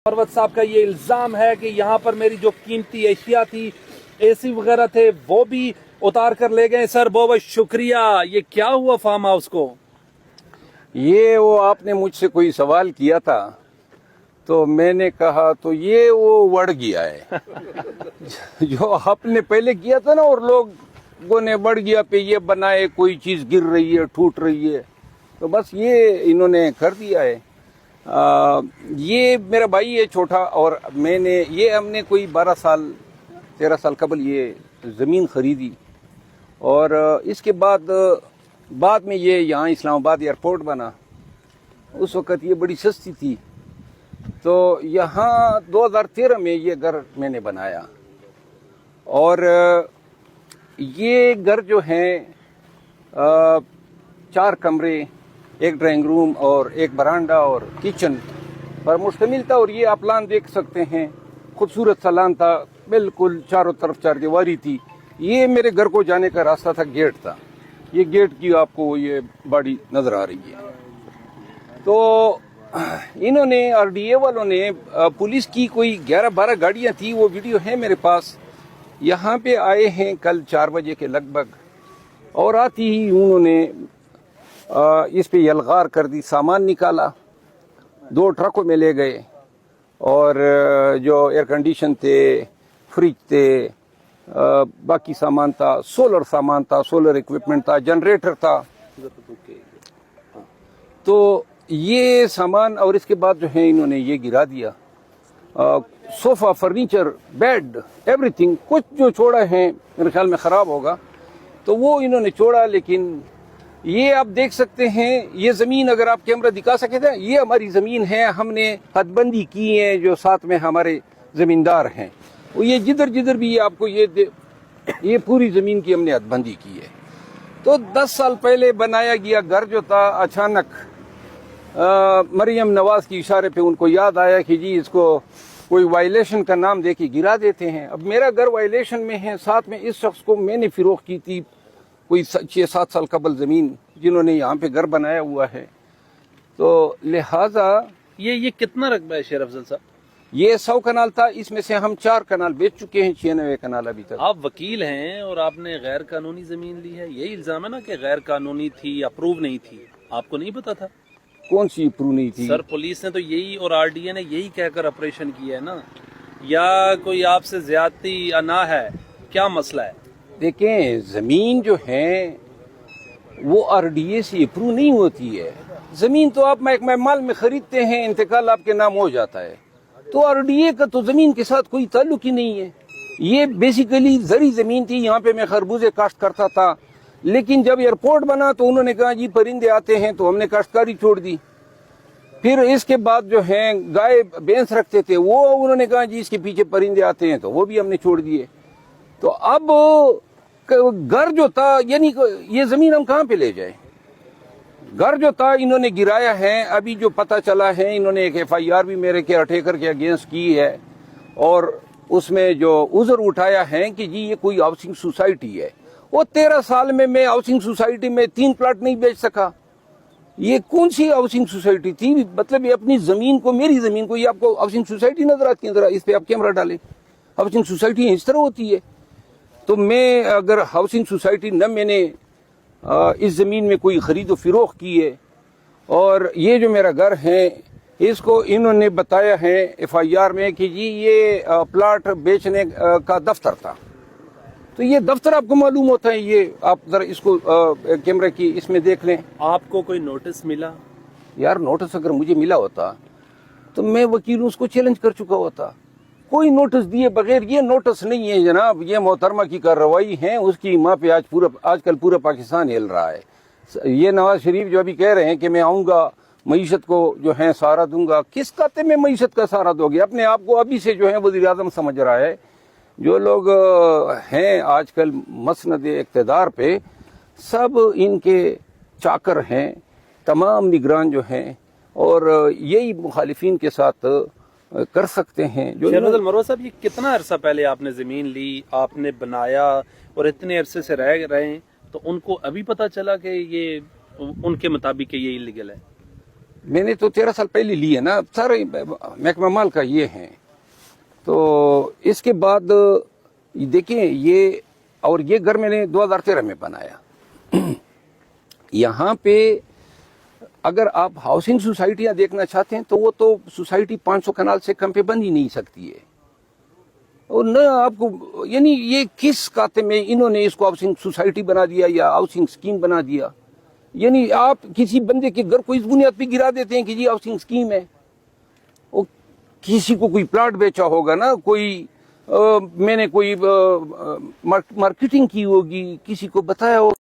मरवत साहब का ये इल्जाम है कि यहाँ पर मेरी जो कीमती एशिया थी, एसी वगैरह थे, वो भी उतार कर ले गए। सर बहुत बहुत शुक्रिया। ये क्या हुआ फार्म हाउस को? ये वो आपने मुझसे कोई सवाल किया था तो मैंने कहा तो ये वो बढ़ गया है जो आपने पहले किया था ना, और लोगों ने बढ़ गया पे ये बनाए, कोई चीज गिर रही है, टूट रही है, तो बस ये इन्होंने कर दिया है। ये मेरा भाई है छोटा, और हमने कोई 12 साल 13 साल कबल ये ज़मीन खरीदी, और इसके बाद में ये यहाँ इस्लामाबाद एयरपोर्ट बना। उस वक़्त ये बड़ी सस्ती थी, तो यहाँ 2013 में ये घर मैंने बनाया। और ये घर जो है 4 कमरे, एक ड्राइंग रूम और एक बरांडा और किचन पर मुश्तमिल था। और ये आप लान देख सकते हैं, खूबसूरत सा लान था, बिल्कुल चारों तरफ 4 दीवारी थी। ये मेरे घर को जाने का रास्ता था, गेट था। ये गेट की आपको ये बॉडी नजर आ रही है। तो इन्होंने आरडीए वालों ने पुलिस की कोई 11-12 गाड़ियां थी, वो वीडियो है मेरे पास। यहाँ पे आए हैं कल 4 बजे के लगभग, और आती ही उन्होंने इस पे यलगार कर दी, सामान निकाला, 2 ट्रकों में ले गए, और जो एयर कंडीशन थे, फ्रिज थे, बाकी सामान था, सामान था, सोलर इक्विपमेंट था, जनरेटर था। तो ये सामान, और इसके बाद जो है इन्होंने ये गिरा दिया, सोफा, फर्नीचर, बेड, एवरीथिंग, कुछ जो छोड़ा है मेरे ख्याल में ख़राब होगा तो वो इन्होंने छोड़ा। लेकिन ये आप देख सकते हैं, ये ज़मीन अगर आप कैमरा दिखा सके थे, ये हमारी ज़मीन है, हमने हदबंदी की है, जो साथ में हमारे ज़मींदार हैं वो ये जिधर भी आपको ये पूरी ज़मीन की हमने हदबंदी की है। तो 10 साल पहले बनाया गया घर जो था, अचानक मरियम नवाज की इशारे पे उनको याद आया कि जी इसको कोई वायलेशन का नाम दे के गिरा देते हैं। अब मेरा घर वायलेशन में है, साथ में इस शख्स को मैंने फिरोख्त की थी कोई 6-7 साल कबल ज़मीन, जिन्होंने यहाँ पे घर बनाया हुआ है। तो लिहाजा ये कितना रकबा है शेर अफजल साहब? ये 100 कनाल था, इसमें से हम 4 कनाल बेच चुके हैं, 96 कनाल अभी तक। आप वकील हैं और आपने गैर कानूनी जमीन ली है, यही इल्जाम है ना कि गैर कानूनी थी, अप्रूव नहीं थी। आपको नहीं पता था? कौन सी अप्रूव नहीं थी? सर पुलिस ने तो यही, और आरडीए ने यही कहकर ऑपरेशन किया है ना, या कोई आपसे ज्यादती अना है, क्या मसला है? देखें, जमीन जो है वो आरडीए से अप्रूव नहीं होती है। जमीन तो आप महकमा माल में खरीदते हैं, इंतकाल आपके नाम हो जाता है, तो आरडीए का तो जमीन के साथ कोई ताल्लुक ही नहीं है। ये बेसिकली जरी जमीन थी, यहाँ पे मैं खरबूजे काश्त करता था, लेकिन जब एयरपोर्ट बना तो उन्होंने कहा जी परिंदे आते हैं, तो हमने काश्तकारी छोड़ दी। फिर इसके बाद जो है गाय भैंस रखते थे, वो उन्होंने कहा जी इसके पीछे परिंदे आते हैं, तो वो भी हमने छोड़ दिए। तो अब घर जो था, यानी ये जमीन हम कहाँ पे ले जाए? घर जो था इन्होंने गिराया है। अभी जो पता चला है, इन्होंने एक FIR भी मेरे केयर टेकर के अगेंस्ट की है, और उसमें जो उज़र उठाया है कि जी ये कोई हाउसिंग सोसाइटी है। वो 13 साल में मैं हाउसिंग सोसाइटी में 3 प्लाट नहीं बेच सका। ये कौन सी हाउसिंग सोसाइटी थी? मतलब ये अपनी जमीन को, मेरी जमीन को, ये आपको हाउसिंग सोसाइटी नजर आती है? जरा इस पे आप कैमरा डालें, हाउसिंग सोसाइटी इस तरह होती है। तो मैं अगर हाउसिंग सोसाइटी न मैंने इस ज़मीन में कोई खरीदो फिरोख्त की है, और ये जो मेरा घर है इसको इन्होंने बताया है FIR में कि जी ये प्लाट बेचने का दफ्तर था। तो ये दफ्तर आपको मालूम होता है, ये आप जरा इसको कैमरा की इसमें देख लें। आपको कोई नोटिस मिला? यार नोटिस अगर मुझे मिला होता तो मैं वकील उसको चैलेंज कर चुका होता। कोई नोटिस दिए बगैर, ये नोटिस नहीं है जनाब, ये मोहतरमा की कार्रवाई है, उसकी माँ पे आजकल पूरा पाकिस्तान हिल रहा है। ये नवाज शरीफ जो अभी कह रहे हैं कि मैं आऊँगा, मईशत को जो है सहारा दूंगा, किस कहते में मईशत का सहारा दोगे? अपने आप को अभी से जो है वज़ीर आज़म समझ रहा है। जो लोग हैं आजकल मसनद इक़्तिदार पे, सब इनके चाकर हैं, तमाम निगरान जो हैं, और यही मुखालिफिन के साथ कर सकते हैं। जो मरवत साहब, ये कितना अरसा पहले आपने जमीन ली, आपने बनाया, और इतने अरसे से रह रहे हैं, तो उनको अभी पता चला कि ये उनके मुताबिक ये इलीगल है? میں نے تو 13 سال پہلے لیے نا, سارے محکمہ مال کا یہ ہیں. تو اس کے بعد دیکھیں یہ, اور یہ گھر میں نے 2013 میں بنایا. یہاں پہ اگر آپ ہاؤسنگ سوسائٹیاں دیکھنا چاہتے ہیں تو وہ تو سوسائٹی 500 کنال سے کم پہ بن ہی نہیں سکتی ہے. اور نہ آپ کو, یعنی یہ کس کاتے میں انہوں نے اس کو ہاؤسنگ سوسائٹی بنا دیا یا ہاؤسنگ اسکیم بنا دیا. یعنی آپ کسی بندے کے گھر کو اس بنیاد پہ گرا دیتے ہیں کہ جی ہاؤسنگ اسکیم ہے. وہ کسی کو کوئی پلاٹ بیچا ہوگا نا, کوئی میں نے کوئی مارکیٹنگ کی ہوگی, کسی کو بتایا ہوگا.